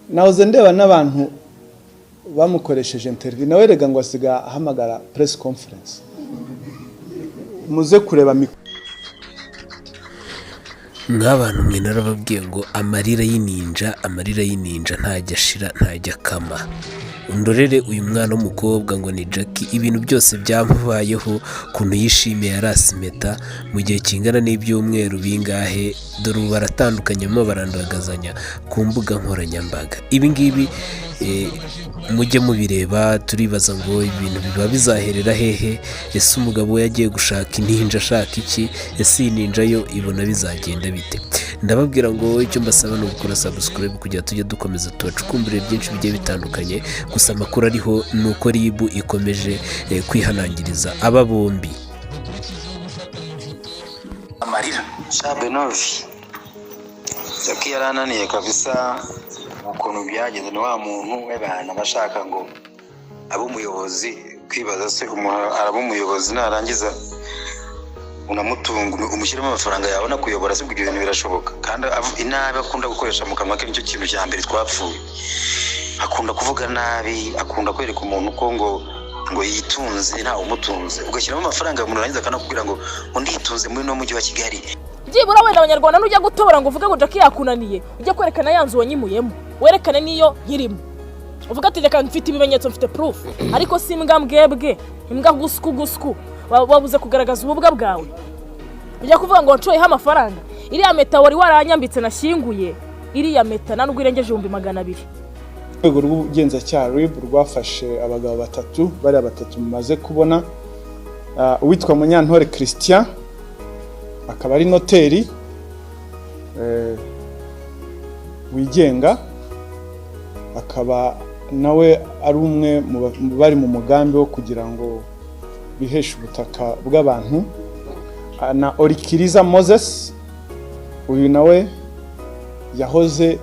nahoze ndeba n'abantu bamukoresheje interview nawe rega ngo asiga ahamagara press conference muze kureba nk'abantu mwe narababwiye ngo amarira y'ininja ntajya ashira ntajya akama. Undorere uyu mwana w'umukobwa ngo ni Jackie, ibintu byose byamubayeho, kuntu yishimiye arasimeta mu gihe kingana n'ibyumweru bingahe, dore ubu baratandukanye mo barandagazanya ku mbuga nkoranyambaga. Ibi ngibi mujye mubireba, turibaza ngo ibintu biba bizaherera hehe, ese umugabo we yagiye gushaka ininja ashaka iki, ese iyi ninja yo ibona bizagenda bite? Ndababwira ngo icyo mbasaba ni ugukora subscribe kugira tujye dukomeza tubacukumbure byinshi bigiye bitandukanye. Gusa amakuru ariho ni uko RIB ikomeje kwihanangiriza aba bombi. Amarira Shabe Novi Jackie yarananiye kabisa ukuntu byagenze, ni wa muntu w'abantu abashaka ngo abo umuyobozi kwibaza se arabo umuyobozi narangiza unamutunga umushyiramo amafaranga yawe no kuyobora, se ibyo bintu birashoboka? Kandi inabi akunda gukoresha mu kanwa ke nicyo kintu cya mbere twapfuye. Akunda kuvuga nabi, akunda kwereka umuntu ko ngo yitunze nta umutunze, ugashyiramo amafaranga umuntu arangiza akanakubwira ngo nditunze muri no mujyi wa Kigali. Byibura wenda abanyarwanda nujya gutobora ngo uvuge ngo Jackie yakunaniye, ujye kwerekana yanzu wanyimuyemo, werekane niyo yirimo, uvuga ati reka mfite ibimenyetso, mfite proof. Ariko si imbwa mbwebwe, imbwa gusku wabuze kugaragaza ububwa bwawe, ujya kuvuga ngo ncoyeho amafaranga. Iriya meta wari waranyambitse nashyinguye, iriya meta nanubwo irengeje 200,000. Urwego rw'ubugenzacyaha RIB rwafashe abagabo batatu, bari batatu mumaze kubona. Uwitwa Munyantore Christian akaba ari noteri wigenga, akaba nawe ari umwe mu bari mu mugambi wo kugira ngo biheshe ubutaka bw'abantu. Na Orikiriza Moses, uyu nawe yahoze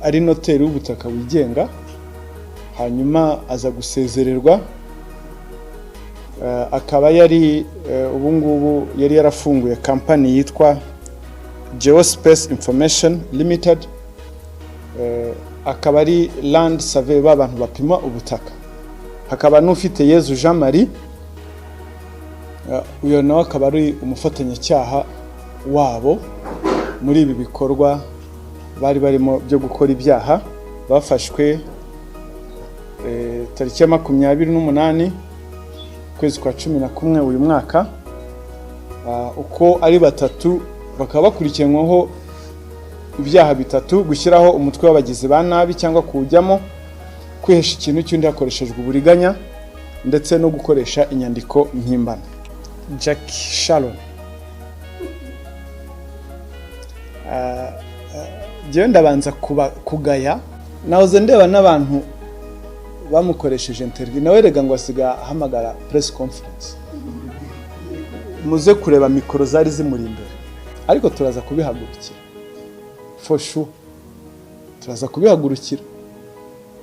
ari noteri w'ubutaka wigenga, hanyuma aza gusezererwa. Akaba yari ubu ngubu yari yarafunguye kampani yitwa Geospace Information Limited, akaba ari land survey b'abantu bapima ubutaka. Hakaba n'ufite Yezu Jean Marie, uyo nawe akaba ari umufatanyacyaha wabo muri ibi bikorwa bari barimo byo gukora ibyaha. Bafashwe tariki ya 28 kwezi kwa 11 uyu mwaka. Uko ari batatu bakaba bakurikiranweho ibyaha bitatu: gushyiraho umutwe w'abagizi ba nabi cyangwa kujyamo, kwihesha ikintu cy'undi hakoreshejwe uburiganya, ndetse no gukoresha inyandiko mpimbano. Jackie Sharon jewe ndabanza kugaya, nahoze ndeba n'abantu bamukoresheje interview nawe rega ngo asiga ahamagara press conference muze kureba mikoro zari zimuri imbere. Ariko turaza kubihagurukira for sure, turaza kubihagurukira.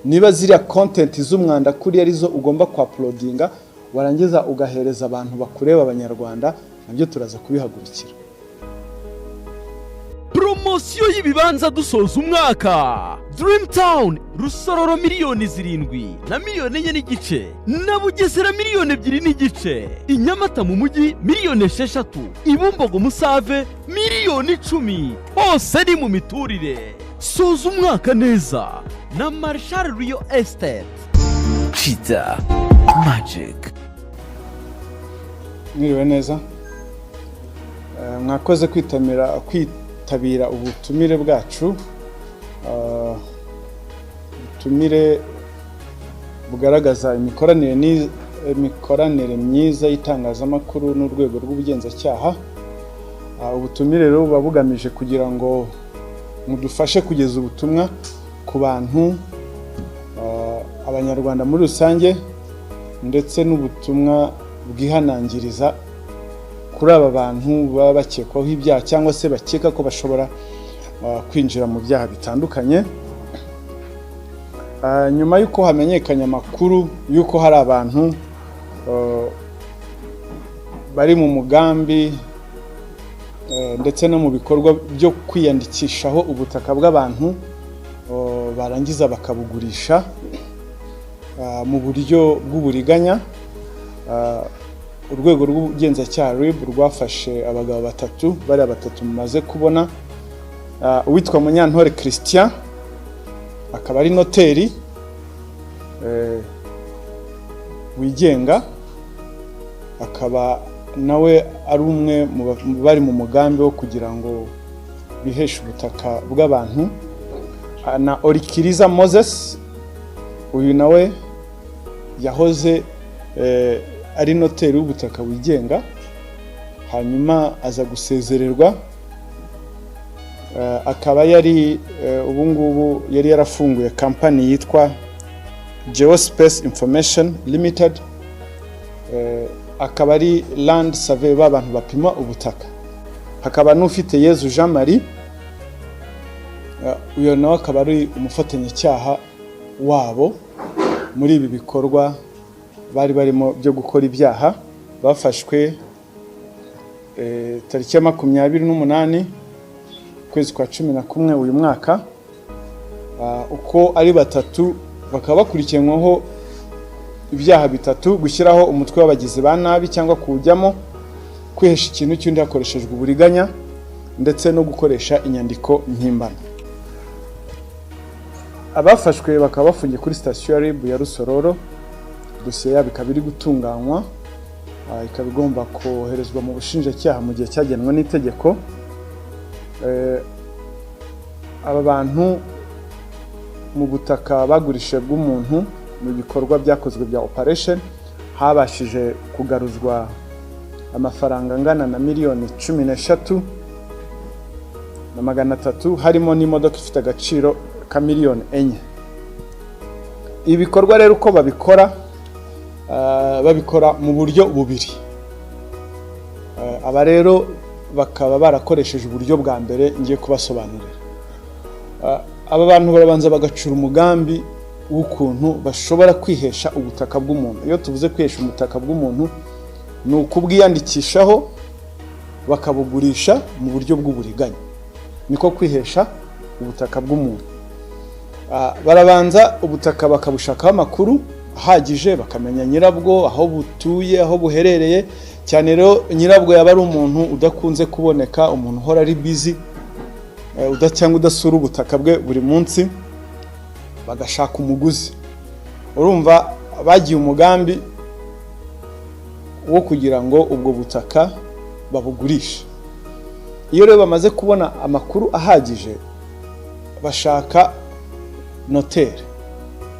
Niba ziriya content z'umwanda kuri arizo ugomba kwa uploadinga warangiza ugahereza abantu bakureba abanyarwanda, nabyo turaza kubihagurukira. Promosiyo y'ibibanza dusoza umwaka. Dream Town Rusororo miliyoni 7 na miliyoni 4 n'igice, na Bugesera miliyoni 2 n'igice, Inyamata mu mujyi miliyoni 6, Ibumbogo Musave miliyoni 10, hose ni mu miturire. Soza umwaka neza na Marshall Real Estate. Cheetah Magic. Mwiriwe neza, mwakoze kwitabira ubutumire bwacu. Ubutumire bugaragaza imikoranire myiza y'itangazamakuru n'urwego rw'ubugenzacyaha. Ubutumire rero buba bugamije kugira ngo mudufashe kugeza ubutumwa ku bantu, abanyarwanda muri rusange, ndetse n'ubutumwa bwihanangiriza kuri aba bantu baba bakekwaho ibyaha cyangwa se bakeka ko bashobora kwinjira mu byaha bitandukanye. Nyuma y'uko hamenyekanye amakuru y'uko hari abantu bari mu mugambi ndetse no mu bikorwa byo kwiyandikishaho ubutaka bw'abantu barangiza bakabugurisha mu buryo bw'uburiganya. Urwego rw'ubugenzacyaha RIB rwafashe abagabo batatu, bari batatu mumaze kubona. Uwitwa Munyantore Christian akaba ari noteri wigenga, akaba nawe ari umwe bari mu mugambi wo kugira ngo biheshe ubutaka bw'abantu. Na Orikiriza Moses, uyu nawe yahoze ari noteri w'ubutaka wigenga, hanyuma aza gusezererwa. Akaba yari ubu ngubu yari yarafunguye kampani yitwa Geospace Information Limited, akaba ari land survey b'abantu bapima ubutaka. Hakaba n'ufite Yezu Jean Marie, uyo nawe akaba ari umufatanyacyaha wabo muri ibi bikorwa bari barimo byo gukora ibyaha. Bafashwe tariki ya 28 kwezi kwa 11 uyu mwaka. Uko ari batatu bakaba bakurikiranweho ibyaha bitatu: gushyiraho umutwe w'abagizi ba nabi cyangwa kuwujyamo, kwihesha ikintu cy'undi hakoreshejwe uburiganya, ndetse no gukoresha inyandiko mpimbano. Abafashwe bakaba bafungiye kuri sitasiyo ya RIB ya Rusororo. Dosiye yabo ikaba iri gutunganywa, ikaba igomba koherezwa mu bushinjacyaha mu gihe cyagenwe n'itegeko. Aba bantu mu butaka bagurishije bw'umuntu mu bikorwa byakozwe bya operation habashije kugaruzwa amafaranga angana na miliyoni 13,300, harimo n'imodoka ifite agaciro ka miliyoni 4. Ibikorwa rero uko babikora, babikora mu buryo bubiri. Aba rero bakaba barakoresheje uburyo bwa mbere ngiye kubasobanurira. Aba bantu barabanza bagacura umugambi w'ukuntu bashobora kwihesha ubutaka bw'umuntu. Iyo tuvuze kwihesha ubutaka bw'umuntu, ni ukubwiyandikishaho bakabugurisha mu buryo bw'uburiganya, niko kwihesha ubutaka bw'umuntu. Barabanza ubutaka bakabushakaho amakuru ahagije, bakamenya nyirabwo, aho butuye, aho buherereye. Cyane rero nyirabwo yaba ari umuntu udakunze kuboneka, umuntu uhora ari busy, cyangwa udasura ubutaka bwe buri munsi. Bagashaka umuguzi. Urumva bagiye umugambi wo kugira ngo ubwo butaka babugurishe. Iyo rero bamaze kubona amakuru ahagije, bashaka noteri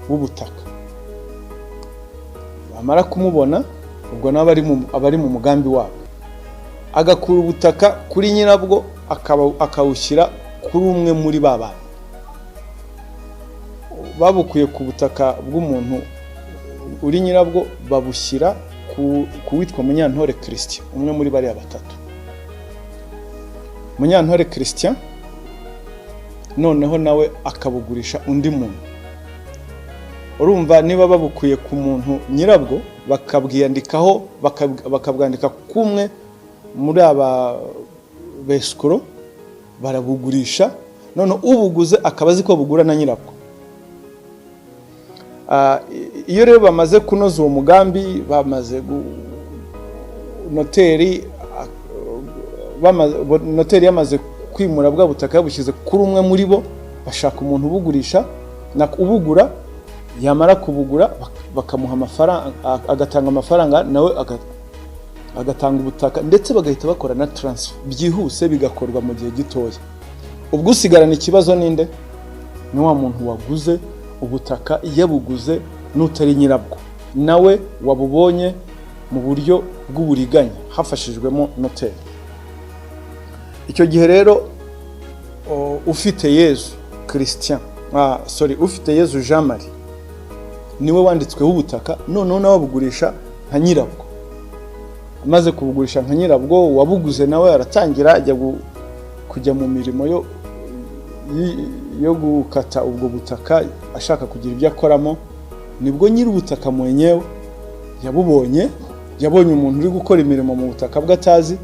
w'ubutaka. Bamara kumubona, ubwo nabo abari mu mugambi wabo, agakura ubutaka kuri nyirabwo akawushyira kuri umwe muri babana. Babukuye ku butaka bw'umuntu uri nyirabwo, babushyira ku witwa Munyantore Christian, umwe muri bariya batatu. Munyantore Christian noneho nawe akabugurisha undi muntu. Urumva niba babukuye ku muntu nyirabwo, bakabwiyandikaho, bakabwandika kumwe muri aba beskoro, barabugurisha. None ubuguze akaba azi ko bugura na nyirabwo. Iyo rero bamaze kunoza uwo mugambi, bamaze noteri yamaze kwimura bwa butaka yabushyize kuri umwe muri bo, bashaka umuntu ubugurisha na ubugura. Yamara kubugura bakamuha amafaranga, agatanga amafaranga, nawe agatanga ubutaka, ndetse bagahita bakora na transfer byihuse, bigakorwa mu gihe gitoya. Ubwo usigarana ikibazo ninde? Ni wa muntu waguze ubutaka, yabuguze n'utari nyirabwo, nawe wabubonye mu buryo bw'uburiganya hafashijwemo noteri. Icyo gihe rero ufite Yezu Christian, ufite Yezu Jean Marie niwe wanditsweho ubutaka, noneho nawe bugurisha nka nyirabwo. Amaze kubugurisha nka nyirabwo, wabuguze nawe aratangira ajya kujya mu mirimo yo gukata ubwo butaka, ashaka kugira ibyo akoramo. Nibwo nyiri ubutaka mwenyewe yabubonye, yabonye umuntu uri gukora imirimo mu butaka bw'atazi,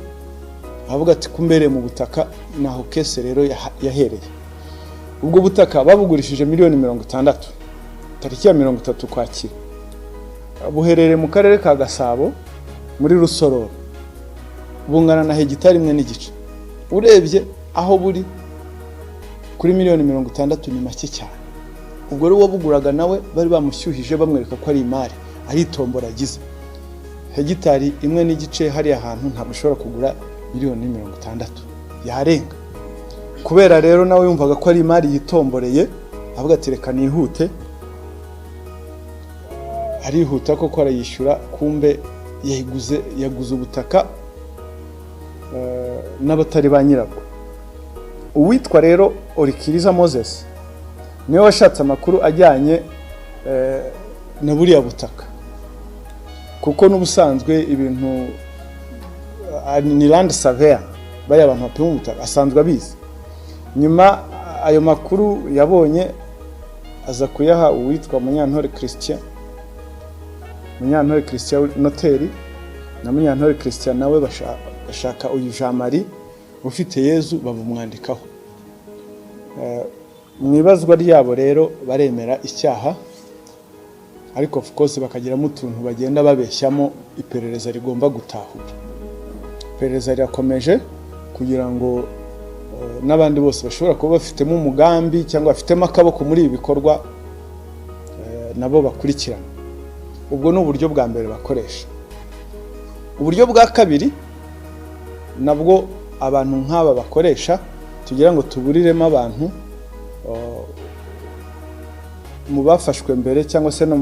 avuga ati kumbereye mu butaka, naho kese rero yahereye. ubwo butaka babugurishije miliyoni 60 tariki ya 30 Ukwakira. Buherereye mu karere ka Gasabo muri Rusororo, bungana na hegitari 1 n'igice. Urebye aho buri kuri miliyoni 60 ni make cyane. Ubwo rero wabuguraga nawe bari bamushyuhije bamwereka ko ari imari, ari itombora agize. Hegitari 1 n'igice hari ahantu ntabwo ushobora kugura miliyoni 60 yarenga. Kubera rero nawe yumvaga ko ari imari yitomboreye, avuga ati reka nihute. Arihuta koko arayishyura, kumbe yaguze ubutaka n'abatari ba nyirabwo. Uwitwa rero Orikiriza Moses niwe washatse amakuru ajyanye na buriya butaka, kuko n'ubusanzwe ibintu ni land surveyor, bari abantu bapima ubutaka asanzwe abizi. Nyuma ayo makuru yabonye aza kuyaha uwitwa Munyantore Christian noteri, na Munyantore Christian nawe bashaka uyu Jean Marie ufite Yezu babumwandikaho. Mwibazwa ryabo rero baremera icyaha, ariko of course bakagiramo utuntu bagenda babeshyamo. Iperereza rigomba gutahura. Iperereza rirakomeje kugira ngo n'abandi bose bashobora kuba bafitemo umugambi cyangwa bafitemo akaboko muri ibi bikorwa nabo bakurikirana. Ubwo ni uburyo bwa mbere bakoresha. Uburyo bwa kabiri nabwo abantu nk'aba bakoresha, tugira ngo tuburiremo abantu mu bafashwe mbere cyangwa se no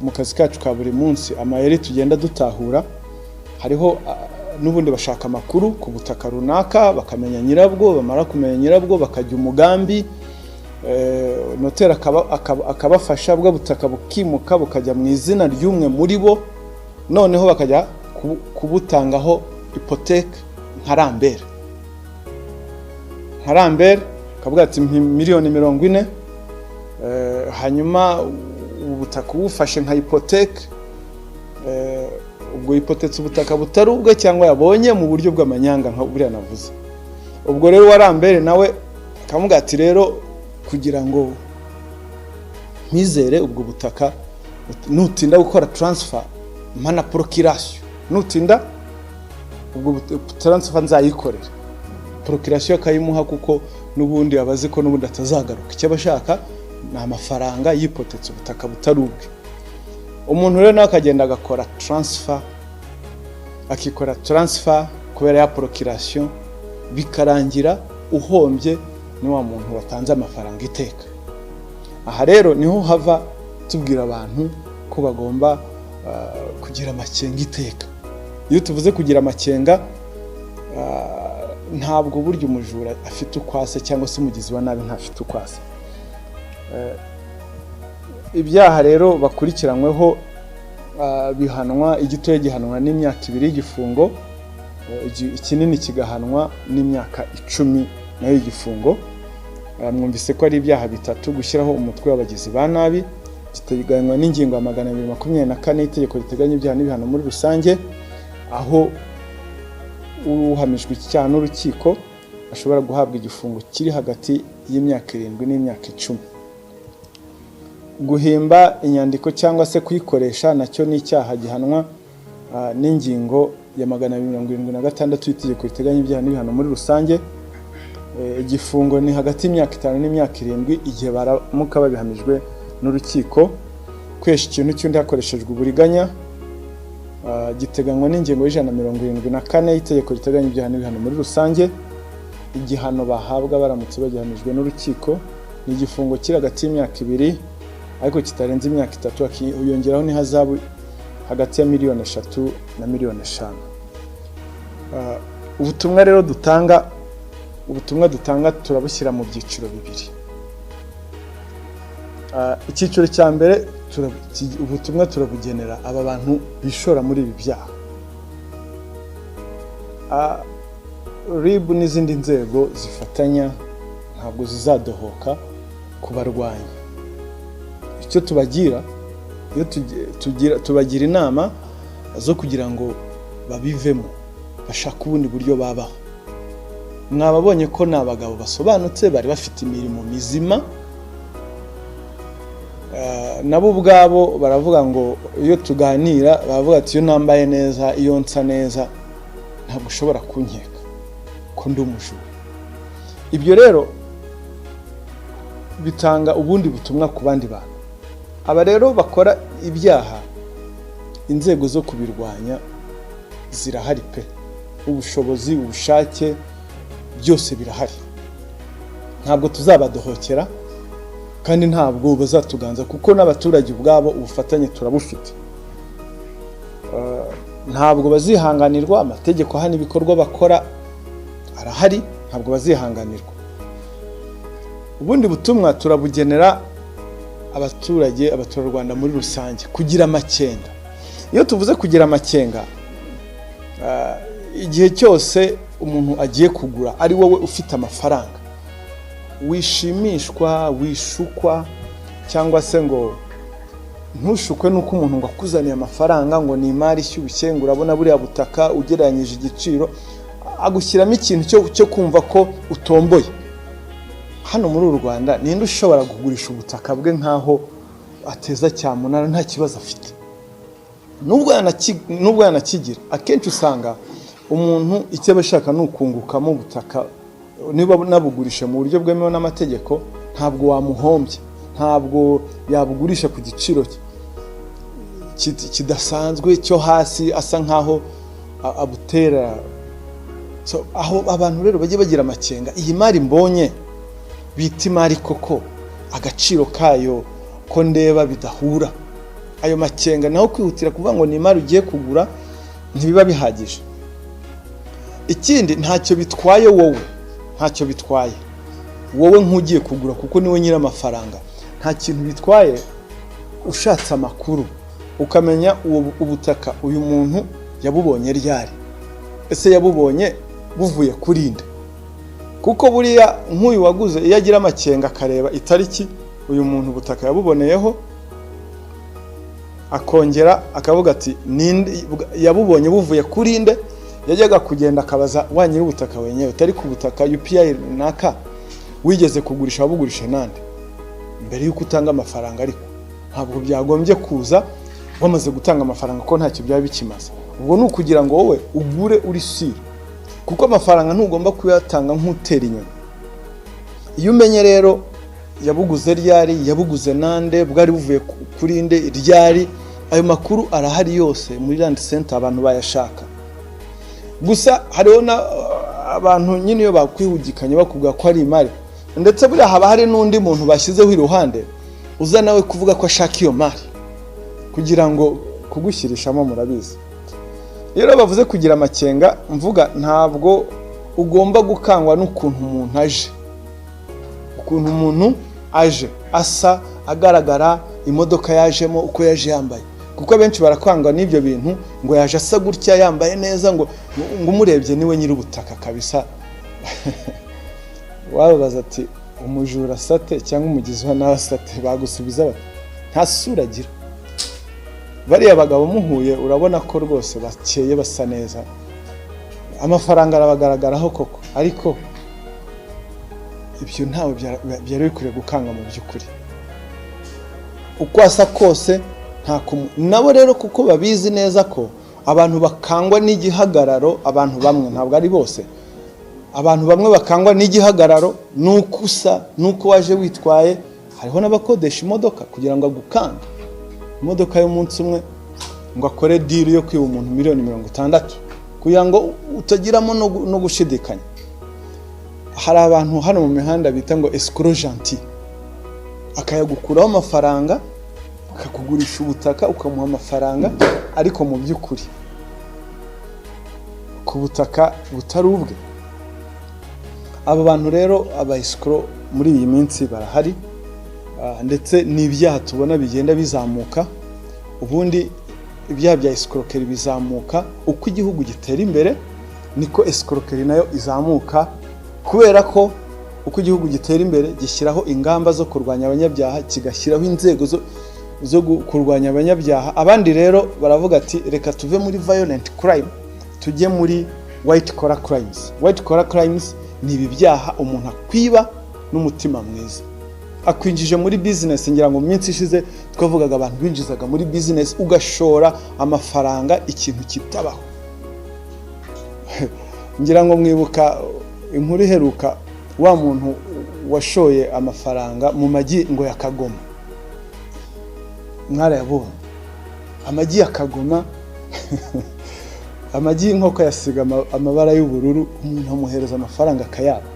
mu kazi kacu ka buri munsi. Amayeri tugenda dutahura, hariho n'ubundi bashaka amakuru ku butaka runaka, bakamenya nyirabwo, bamara kumenya nyirabwo bakajya umugambi, noteri akabafasha, bwa butaka bukimuka bukajya mu izina ry'umwe muri bo, noneho bakajya kubutangaho hypothèque nka Rambere akavuga ati miliyoni 40, hanyuma ubutaka ubufashe nka hypothèque, ubwo hypothèque ubutaka butari ubwe cyangwa yabonye mu buryo bw'amanyanga nka buriya navuze. Ubwo rero wa Rambere nawe akavuga ati rero kugira ngo mpizere ubwo butaka, nutinda gukora transfer mana procuration, nutinda ubwo transfer nzayikorera. Procuration akayimuha kuko nubundi abazi ko nubundi atazagaruka. Icyo bashaka ni amafaranga yipotetse ubutaka butari ubwe. Umuntu rero nakagenda agakora transfer, akikora transfer kubera ya procuration, bikarangira uhombye ni wa muntu watanze amafaranga iteka. Aha rero niho hava tubwira abantu ko bagomba kugira amakenga iteka. Iyo tuvuze kugira amakenga, ntabwo buryo umujura afite ukwase cyangwa se umugizi wa nabi ntafite ukwase. Ibyaha rero bakurikiranyweho bihanwa, igitoya gihanwa n'imyaka 2 y'igifungo, ikinini kigahanwa n'imyaka 10 nayo y'igifungo. Mwumvise ko ari ibyaha bitatu: gushyiraho umutwe w'abagizi ba nabi, giteganywa n'ingingo ya 224 itegeko riteganya ibyaha n'ibihano muri rusange, aho uhamijwe icyaha n'urukiko ashobora guhabwa igifungo kiri hagati y'imyaka 7 n'imyaka 10. Guhimba inyandiko cyangwa se kuyikoresha nacyo ni icyaha gihanwa n'ingingo ya 276 itegeko riteganya ibyaha n'ibihano muri rusange. Igifungo ni hagati y'imyaka 5 n'imyaka 7 igihe baramuka babihamijwe n'urukiko. Kwesha ikintu cy'undi hakoreshejwe uburiganya giteganywa n'ingingo y'174 itegeko riteganya ibyaha n'ibihano muri rusange. Igihano bahabwa baramutse bagihamijwe n'urukiko ni igifungo kiri hagati y'imyaka 2 ariko kitarenze imyaka 3, akiyongeraho ni hazabu hagati ya miliyoni 3 na miliyoni 5. Ubutumwa rero dutanga turabushyira mu byiciro bibiri. Icyiciro cya mbere ubutumwa turabugenera aba bantu bishora muri ibi byaha. RIB n'izindi nzego zifatanya ntabwo zizadohoka kubarwanya. Icyo tubagira, tubagira inama zo kugira ngo babivemo, bashaka ubundi buryo babaho. mwababonye ko ni abagabo basobanutse bari bafite imirimo mizima, nabo ubwabo baravuga ngo iyo tuganira baravuga ati iyo nambaye neza, iyo nsa neza ntabwo ushobora kunkeka ko ndi umujura. Ibyo rero bitanga ubundi butumwa ku bandi bantu. Aba rero bakora ibyaha, inzego zo kubirwanya zirahari pe, ubushobozi, ubushake byose birahari. Ntabwo tuzabadohokera kandi ntabwo bazatuganza kuko n'abaturage ubwabo ubufatanye turabufite. Ntabwo bazihanganirwa, amategeko hano ibikorwa bakora arahari, ntabwo bazihanganirwa. Ubundi butumwa turabugenera abaturage, abaturarwanda muri rusange, kugira amakenga. Iyo tuvuze kugira amakenga, igihe cyose umuntu agiye kugura ari wowe ufite amafaranga, wishimishwa, wishukwa, cyangwa se ngo ntushukwe nuko umuntu ngo akuzaniye amafaranga ngo ni imari ishyushye, ngo urabona buriya butaka ugereranyije igiciro, agushyiramo ikintu cyo kumva ko utomboye. Hano muri uru Rwanda ninde ushobora kugurisha ubutaka bwe nkaho ateza cyamunara nta kibazo afite? Nubwo yanakigira, akenshi usanga umuntu icyo abashaka nukungukamo ubutaka, niba nabugurisha mu buryo bwemewe n'amategeko, ntabwo wamuhombye, ntabwo yabugurisha ku giciro kidasanzwe cyo hasi, asa nkaho abutera. Aho abantu rero bajye bagira amakenga, iyi mari mbonye bita imari koko, agaciro kayo ko ndeba bidahura. Ayo makenga naho kwihutira kuvuga ngo ni imari ugiye kugura ntibiba bihagije. Ikindi, ntacyo bitwaye wowe, ntacyo bitwaye wowe nk'ugiye kugura kuko niwe nyiri amafaranga. Nta kintu bitwaye ushatse amakuru ukamenya ubutaka uyu muntu yabubonye ryari, ese yabubonye buvuye kuri nde? Kuko buriya nk'uyu waguze iyo agira amakenga akareba itariki uyu muntu ubutaka yabuboneyeho, akongera akavuga ati yabubonye buvuye kuri nde, yajyaga kugenda akabaza wa nyiri ubutaka wenyewe, utari ku butaka UPI runaka wigeze kugurisha, wabugurisha nande mbere yuko utanga amafaranga. Ariko ntabwo byagombye kuza wamaze gutanga amafaranga ko ntacyo byaba bikimaze. Ubwo ni ukugira ngo wowe ugure uri sire, kuko amafaranga ntugomba kuyatanga nk'utera inyoni. Iyo umenye rero yabuguze ryari, yabuguze nande, bwari buvuye kuri nde ryari, ayo makuru arahari yose muri Land Center, abantu bayashaka. Gusa hariho abantu nyine iyo bakwihugikanye bakubwira ko ari imari, ndetse buriya haba hari n'undi muntu bashyizeho iruhande uza nawe kuvuga ko ashaka iyo mari kugira ngo kugushyirishamo. Murabizi iyo bavuze kugira amakenga, mvuga ntabwo ugomba gukangwa n'ukuntu umuntu aje, ukuntu umuntu aje asa, agaragara, imodoka yajemo, uko yaje yambaye. Kuko benshi barakwangwa n'ibyo bintu, ngo yaje asa gutya yambaye neza, ngo umurebye niwe nyiri ubutaka kabisa. Wababaza ati umujura sate cyangwa umugizi wa nawe sate, bagusubiza bati nta sura agira. Bariya bagabo muhuye urabona ko rwose bakeye basa neza, amafaranga arabagaragaraho koko, ariko ibyo ntawe byari bikwiriye gukanga mu by'ukuri. Uko asa kose nabo rero kuko babizi neza ko abantu bakangwa n'igihagararo, abantu bamwe, ntabwo ari bose, abantu bamwe bakangwa n'igihagararo, nuko usa, nuko waje witwaye. Hariho n'abakodesha imodoka kugira ngo agukange imodoka y'umunsi umwe, ngo akore deal yo kwiba umuntu $60,000 kugira ngo utagiramo no gushidikanya. Hari abantu hano mu mihanda bita ngo escroc gentil, akayagukuraho amafaranga, akakugurisha ubutaka, ukamuha amafaranga, ariko mu by'ukuri ku butaka butari ubwe. Aba bantu rero aba escroc muri iyi minsi barahari, ndetse n'ibyaha tubona bigenda bizamuka. Ubundi ibyaha bya escroquerie bizamuka uko igihugu gitera imbere, niko escroquerie nayo izamuka, kubera ko uko igihugu gitera imbere gishyiraho ingamba zo kurwanya abanyabyaha, kigashyiraho inzego zo kurwanya abanyabyaha. Abandi rero baravuga ati reka tuve muri violent crime tujye muri white collar crimes. White collar crimes ni ibi byaha umuntu akwiba n'umutima mwiza. Akwinjije muri business, ngira ngo mu minsi ishize twavugaga abantu binjizaga muri business ugashora amafaranga ikintu kitabaho. Ngira ngo mwibuka inkuru iheruka wa muntu washoye amafaranga mu magi ngo yakagoma. Mwara yabonye amagi yakagoma amagi y'inkoko yasiga amabara y'ubururu, umuntu amuhereza amafaranga akayaba.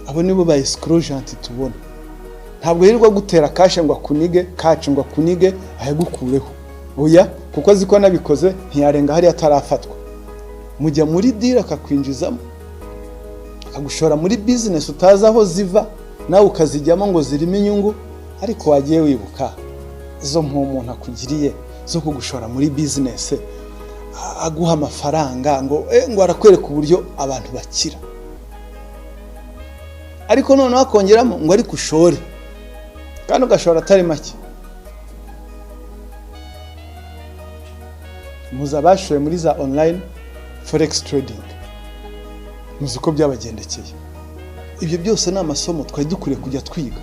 Abo nibo ba escrogeant tubona. Ntabwo yirirwa gutera kashe ngo akunige, kace ngo akunige ayagukureho. Oya, kuko ziko nabikoze ntiyarenga hari atarafatwa. Mujya muri deal akakwinjizamo, akagushora muri business utazi aho ziva, nawe ukazijyamo ngo zirimo inyungu, ariko wagiye wibuka zo umuntu akugiriye zo kugushora muri business, aguha amafaranga ngo arakwereka uburyo abantu bakira. Ariko noneho akongeramo ngo ari kushore, kandi ugashora atari make. Muza bashoye muri za online forex trading, muzi ko byabagendekeye. Ibyo byose ni amasomo twari dukwiye kujya twiga.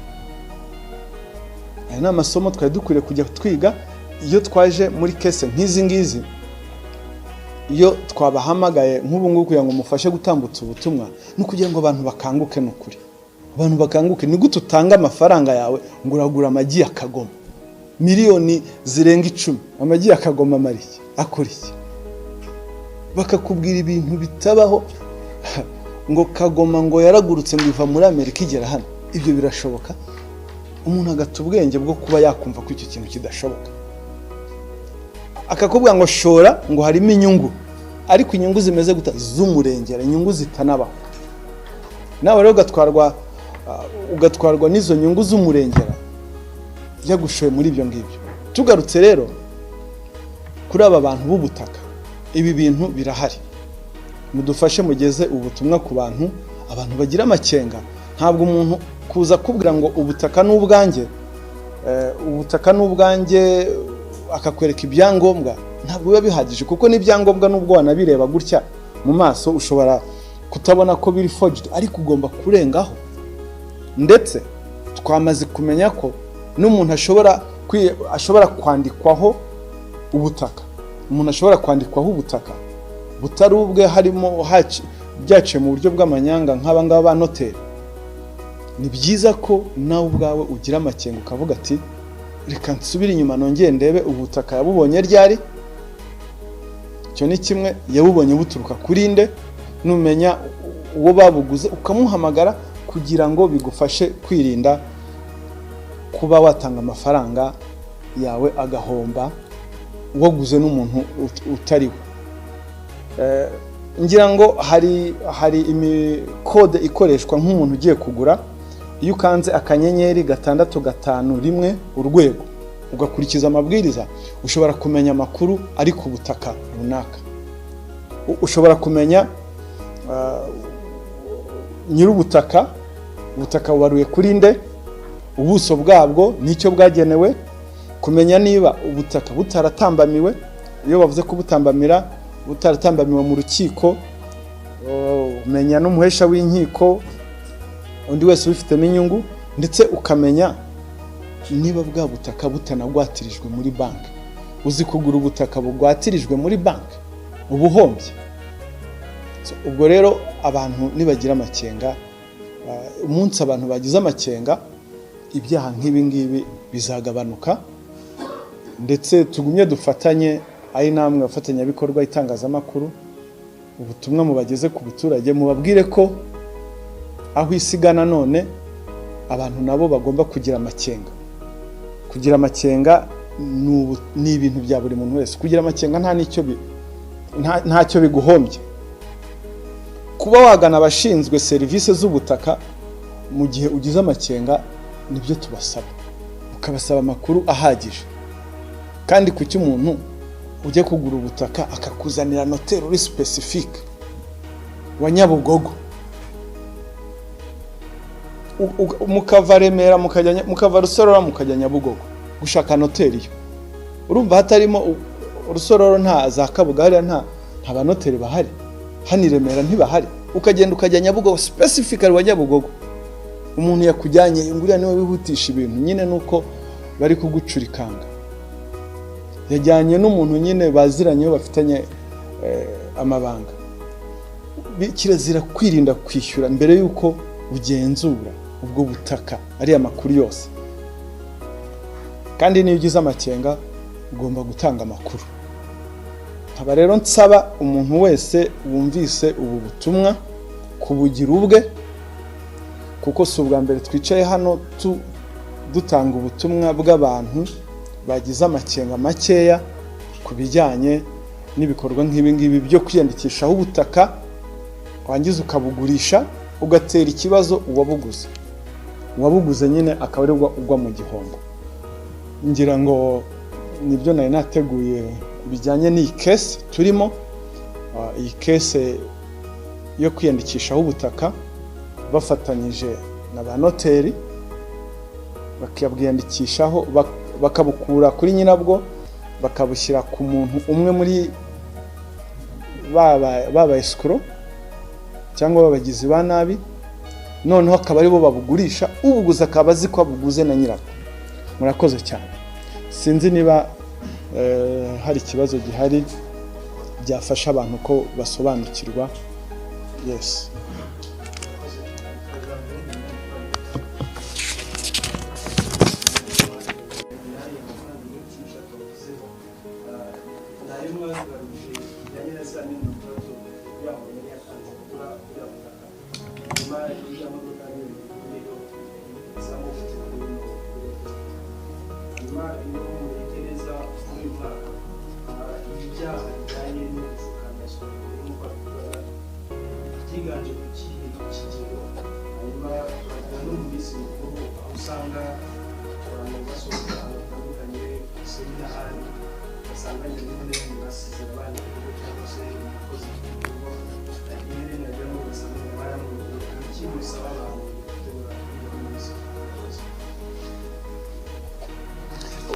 Aya ni amasomo twari dukwiye kujya twiga iyo twaje muri kese nk'izi ngizi. Iyo twabahamagaye nk'ubu ngubu kugira ngo mufashe gutambutsa ubutumwa, no kugira ngo abantu bakanguke n'ukuri. Abantu bakanguke, ni gute utanga amafaranga yawe ngo uragura amagi yakagoma miliyoni zirenga 10, amagi yakagoma mariki akora iki? Bakakubwira ibintu bitabaho ngo kagoma ngo yaragurutse ngo iva muri Amerika igera hano. Ibyo birashoboka? Umuntu agata ubwenge bwo kuba yakumva ko icyo kintu kidashoboka. Akakubwira ngo shora ngo harimo inyungu, ariko inyungu zimeze guta z'umurengera, inyungu zitanabaho. Nawe rero ugatwarwa n'izo nyungu z'umurengera yagushoye muri ibyo ngibyo. Tugarutse rero kuri aba bantu b'ubutaka, ibi bintu birahari. Mudufashe mugeze ubutumwa ku bantu, abantu bagira amakenga. Ntabwo umuntu kuza kubwira ngo ubutaka n'ubwanjye akakwereka ibyangombwa, ntabwo biba bihagije, kuko n'ibyangombwa nubwo wanabireba gutya mu maso ushobora kutabona ko biri forged, ariko ugomba kurengaho. Ndetse twamaze kumenya ko n'umuntu ashobora kwandikwaho ubutaka. Umuntu ashobora kwandikwaho ubutaka butari ubwe, harimo byaciye mu buryo bw'amanyanga nk'abangaba ba noteri. Ni byiza ko nawe ubwawe ugira amakenga ukavuga ati reka nsubire inyuma nongeye ndebe ubutaka yabubonye ryari. Cyo ni kimwe, yabubonye buturuka kuri nde, numenya uwo babuguze ukamuhamagara kugira ngo bigufashe kwirinda kuba watanga amafaranga yawe agahomba waguze n'umuntu utariwe. Ngira ngo hari imikode ikoreshwa nk'umuntu ugiye kugura. Iyo ukanze akanyenyeri 651 urwego ugakurikiza amabwiriza, ushobora kumenya amakuru ari ku butaka runaka. Ushobora kumenya nyir'ubutaka, ubutaka bubaruye kuri nde, ubuso bwabwo n'icyo bwagenewe, kumenya niba ubutaka butaratambamiwe. Iyo bavuze ko butaratambamiwe mu rukiko, umenya n'umuhesha w'inkiko, undi wese ubifitemo inyungu, ndetse ukamenya niba bwa butaka butanagwatirijwe muri banki. Uzi kugura ubutaka bugwatirijwe muri banki ubuhombye. Ubwo rero abantu nibagira amakenga, umunsi abantu bagize amakenga, ibyaha nk'ibi ngibi bizagabanuka. Ndetse tugumye dufatanye, ari namwe abafatanyabikorwa itangazamakuru, ubutumwa mubageze ku buturage, mubabwire ko aho isigana none abantu nabo bagomba kugira amakenga. Kugira amakenga ni ibintu bya buri muntu wese. Kugira amakenga ntacyo biguhombye. Kuba wagana abashinzwe serivisi z'ubutaka mu gihe ugize amakenga nibyo tubasaba. Ukabasaba amakuru ahagije. Kandi kuki umuntu ujye kugura ubutaka akakuzanira noteri uri specific wa Nyabugogo, mukava Remera mukava Rusororo mukajya Nyabugogo gushaka noteri yo? Urumva hatarimo Rusororo nta za Kabuga, nta banoteri bahari. Hani Remera ntibahari. ukagenda ukajya Nyabugogo specifically wa Nyabugogo umuntu yakujyanye nguriya niwe wihutisha ibintu nyine nuko bari kugucurikanga yajyanye n'umuntu nyine baziranye bafitanye amabanga kirazira kwirinda kwishyura mbere yuko ugenzura ubwo butaka ari amakuru yose kandi niyo ugize amakenga ugomba gutanga amakuru aba rero nsaba umuntu wese wumvise ubu butumwa kubugira ubwe kuko si ubwa mbere twicaye hano dutanga ubutumwa bw'abantu bagize amakenga makeya ku bijyanye n'ibikorwa nk'ibi ngibi byo kwiyandikishaho ubutaka wangiza ukabugurisha ugatera ikibazo uwabuguze nyine akaba ari ugwa mu gihombo ngira ngo nibyo nari nateguye bijyanye n'iyi case turimo iyi case yo kwiyandikishaho ubutaka bafatanyije na ba noteri bakiyandikishaho bakabukura kuri nyirabwo bakabushyira ku muntu umwe muri baba escrow cyangwa babagizi ba nabi noneho akaba ari bo babugurisha ubuguza akaba azi ko abuguze na nyirabwo murakoze cyane sinzi niba hari ikibazo gihari byafasha abantu ko basobanukirwa yes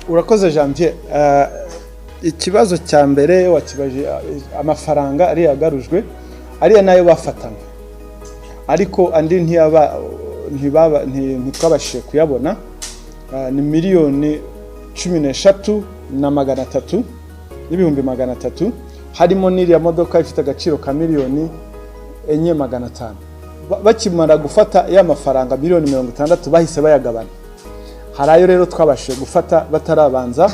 urakoze Janvier ikibazo cya mbere wakibaje amafaranga ari yagarujwe ari nayo bafatanye ariko andi ntitwabashije kuyabona ni miliyoni 13,300 n'ibihumbi 300 harimo n'iriya modoka ifite agaciro ka miliyoni 4,500 bakimara gufata ya mafaranga miliyoni 60 bahise bayagabana harayo rero twabashije gufata batarabanza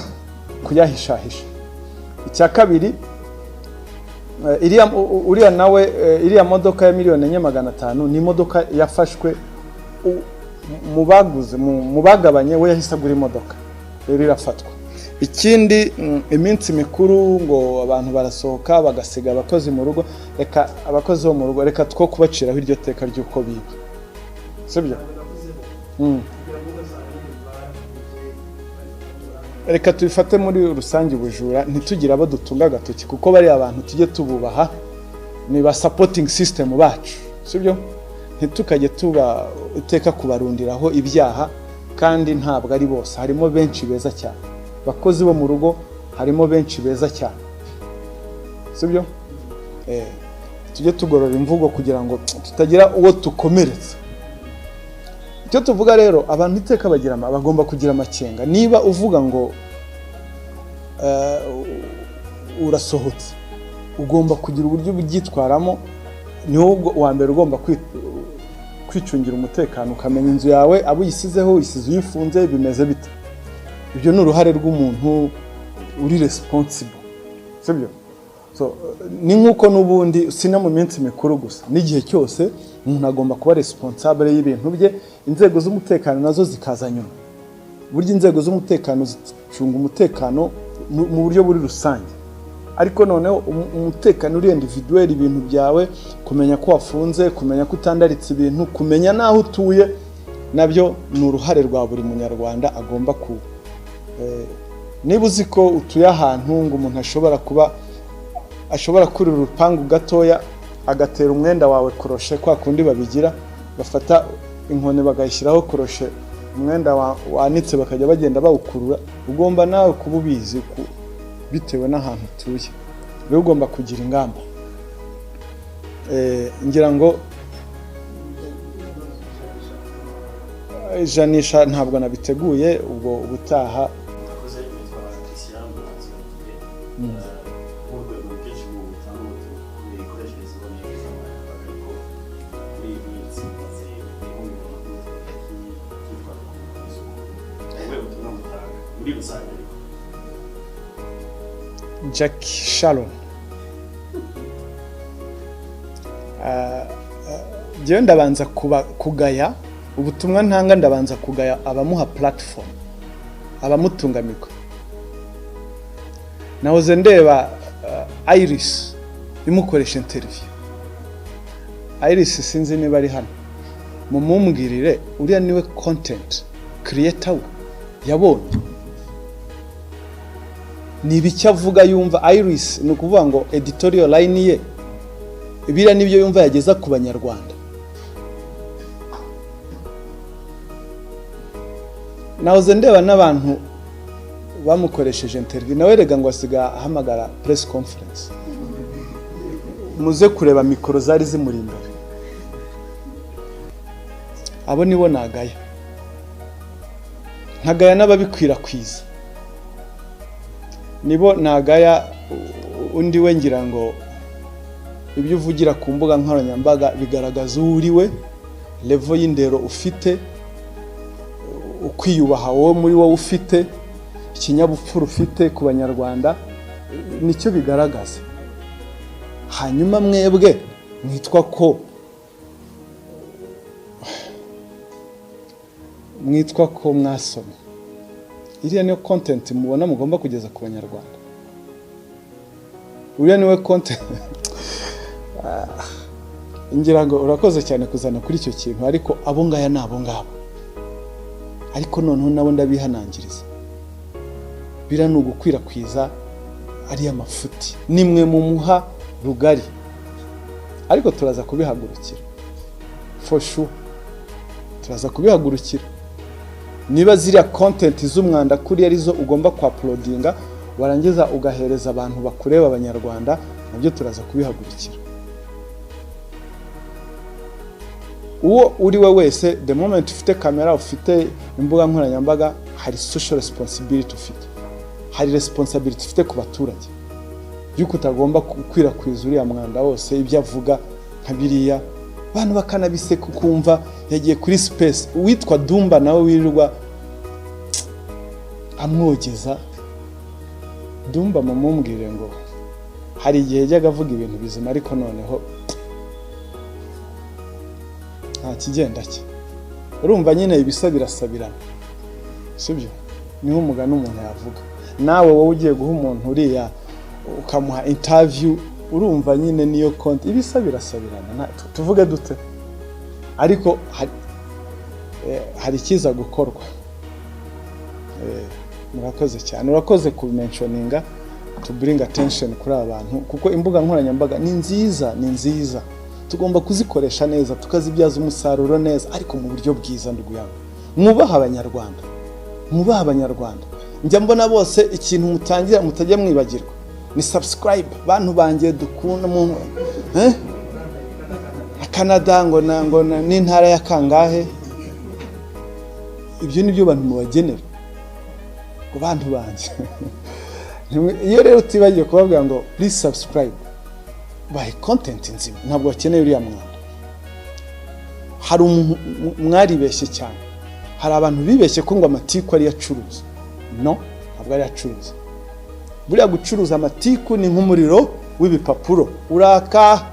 kuyahishahisha icya kabiri uriya nawe iriya modoka ya miliyoni 4,500 ni imodoka yafashwe mu baguze mu bagabanye we yahise agura imodoka rero irafatwa ikindi iminsi mikuru ngo abantu barasohoka bagasiga abakozi mu rugo reka abakozi bo mu rugo reka two kubaciraho iryo teka ry'uko biba sibyo reka tubifate muri rusange ubujura ntitugira abo dutunga agatoki kuko bari abantu tujye tububaha ni ba supporting system bacu sibyo ntitukajye tuba iteka kubarundiraho ibyaha kandi ntabwo ari bose harimo benshi beza cyane bakozi bo mu rugo harimo benshi beza cyane sibyo tujye tugorora imvugo kugira ngo tutagira uwo tukomeretsa icyo tuvuga rero abantu iteka bagomba kugira amakenga niba uvuga ngo urasohotse ugomba kugira uburyo bugitwaramo niho wa mbere ugomba kwicungira umutekano ukamenya inzu yawe abo uyisizeho uyisize uyifunze bimeze bite ibyo ni uruhare rw'umuntu uri responsible sibyo ni nkuko n'ubundi sina mu minsi mikuru gusa n'igihe cyose umuntu agomba kuba responsable y'ibintu bye inzego z'umutekano nazo zikaza nyuma burya inzego z'umutekano zicunga umutekano mu buryo buri rusange ariko noneho umutekano uri individuel ibintu byawe kumenya ko wafunze kumenya ko utandaritse ibintu kumenya naho utuye nabyo ni uruhare rwa buri munyarwanda agomba ku niba uzi ko utuye ahantu ngo umuntu ashobora kurira urupangu gatoya agatera umwenda wawe koroshe kwa kundi babigira bafata inkoni bagayishyiraho koroshe umwenda wanitse bakajya bagenda bawukurura ugomba nawe kuba ubizi bitewe n'ahantu utuye rero ugomba kugira ingamba ngira ngo janisha ntabwo nabiteguye ubwo ubutaha Jackie Sharon njyewe ndabanza kugaya ubutumwa ntanga, ndabanza kugaya abamuha platform, abamutunga mikoro. Nahoze ndeba Iris imukoresha interview. Iris sinzi niba ari hano, mumumbwirire uriya niwe content creator yabonye ni biki avuga yumva. Iris ni ukuvuga ngo editorial line ye ibira nibyo yumva yageza ku banyarwanda. Nahoze ndeba n'abantu bamukoresheje interview, nawe rega ngo asiga ahamagara press conference, muze kureba mikoro zari zimuri imbere. Abo nibo nagaya, nkagaya n'ababikwirakwiza, nibo nagaya. Undi we ngira ngo ibyo uvugira ku mbuga nkoranyambaga bigaragaza uriwe, level y'indero ufite, ukwiyubaha wowe muri wowe ufite, ikinyabupfura ufite ku banyarwanda, nicyo bigaragaza. Hanyuma mwebwe mwitwa ko mwasomye. Iriya niyo content mubona mugomba kugeza ku banyarwanda. Uriya niwe content. Ngira ngo urakoze cyane kuzana kuri icyo kintu, ariko abo ngaya nabo ngabo, ariko noneho nabo ndabihanangiriza. Bira ni ugukwirakwiza ari amafuti, nimwe mu muha rugari, ariko turaza kubihagurukira for sure. Turaza kubihagurukira. Niba ziriya content z'umwanda kuri arizo ugomba kwa uploadinga, warangiza ugahereza abantu bakureba abanyarwanda, nabyo turaza kubihagurukira. Uwo uri we wese, the moment ufite kamera, ufite imbuga nkoranyambaga, hari social responsibility ufite, hari responsibility ufite ku baturage, yuko utagomba gukwirakwiza uriya mwanda wose. Ibyo avuga nka biriya abantu bakanabiseka kumva yagiye kuri space. Witwa Dumba nawe wirirwa amwogeza. Dumba mumumbwire ngo hari igihe yajyaga avuga ibintu bizima, ariko noneho nta kigenda cye. Urumva nyine ibisa birasabirana, sibyo? Niho umugani umuntu yavuga. Nawe wowe ugiye guha umuntu uriya ukamuha interview, urumva nyine niyo konti ibisa birasabirana. Tuvuge dute? Ariko hari kiza gukorwa. Murakoze cyane, urakoze ku mentioninga, to bring attention kuri abantu, kuko imbuga nkoranyambaga ni nziza, tugomba kuzikoresha neza, tukazibyaza umusaruro neza, ariko mu buryo bwiza. Nduguyanga mwubaha abanyarwanda. Njya mbona bose ikintu mutangira mutajya mwibagirwa ni subscribe. Bantu bangiye dukunda mu Canada ngo n'intara ya kangahe, ibyo nibyo bantu mubagenera ku bantu banjye. Iyo rero utibagiye kubabwira ngo please subscribe, bahe content nzima, ntabwo bakeneye uriya mwanda. Hari mwaribeshye cyane, hari abantu bibeshye ko ngo amatiku ari yacuruza. No, ntabwo ari yacuruza. Buriya gucuruza amatiku ni nk'umuriro w'ibipapuro, uraka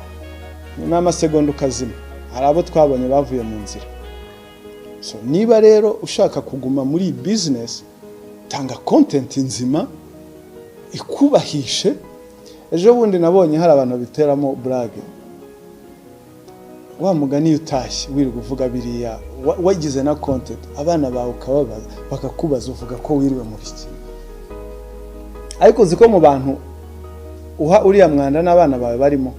n'amasegonda ukazima. Hari abo twabonye bavuye mu nzira. So niba rero ushaka kuguma muri business, tanga content nzima ikubahishe. Ejo bundi nabonye hari abantu biteramo blague, wa mugani utashye wirirwa uvuga biriya, wagize na content, abana bawe ukababaza bakakubaza uvuga ko wiriwe muri iki. Ariko ziko mu bantu uha uriya mwanda n'abana bawe barimo,